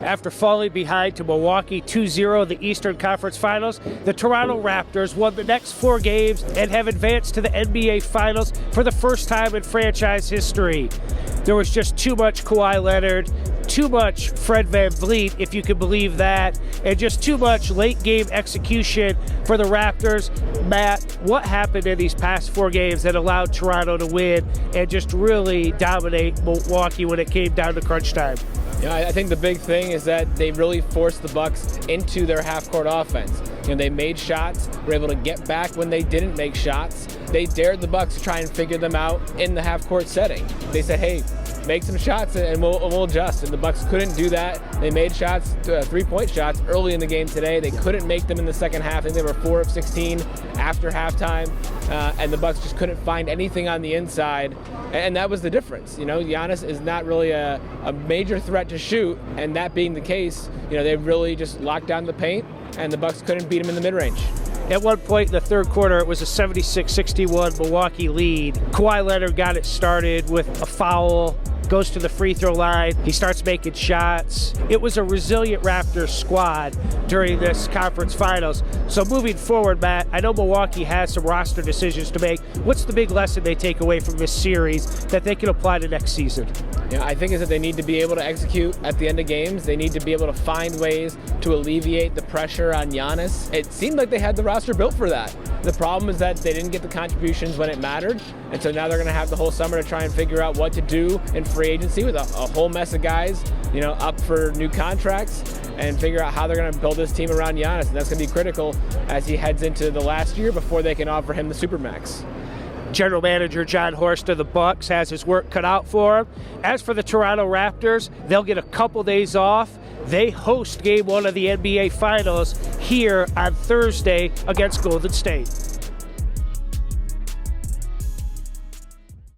After falling behind to Milwaukee 2-0 in the Eastern Conference Finals, the Toronto Raptors won the next 4 games and have advanced to the NBA Finals for the first time in franchise history. There was just too much Kawhi Leonard, too much Fred VanVleet, if you can believe that, and just too much late-game execution for the Raptors. Matt, what happened in these past 4 games that allowed Toronto to win and just really dominate Milwaukee when it came down to crunch time? Yeah, I think the big thing is that they really forced the Bucks into their half-court offense. They made shots, were able to get back when they didn't make shots. They dared the Bucks to try and figure them out in the half-court setting. They said, hey, make some shots and we'll adjust. And the Bucks couldn't do that. They made shots, 3-point shots early in the game today. They couldn't make them in the second half. I think they were 4 of 16 after halftime. And the Bucks just couldn't find anything on the inside. And that was the difference. Giannis is not really a major threat to shoot. And that being the case, they really just locked down the paint and the Bucks couldn't beat him in the mid-range. At one point in the third quarter, it was a 76-61 Milwaukee lead. Kawhi Leonard got it started with a foul, goes to the free throw line. He starts making shots. It was a resilient Raptors squad during this conference finals. So moving forward, Matt, I know Milwaukee has some roster decisions to make. What's the big lesson they take away from this series that they can apply to next season? I think is that they need to be able to execute at the end of games. They need to be able to find ways to alleviate the pressure on Giannis. It seemed like they had the roster built for that. The problem is that they didn't get the contributions when it mattered, and so now they're going to have the whole summer to try and figure out what to do in free agency with a whole mess of guys, up for new contracts, and figure out how they're going to build this team around Giannis, and that's going to be critical as he heads into the last year before they can offer him the Supermax. General Manager John Horst of the Bucks has his work cut out for him. As for the Toronto Raptors, they'll get a couple days off. They host Game 1 of the NBA Finals here on Thursday against Golden State.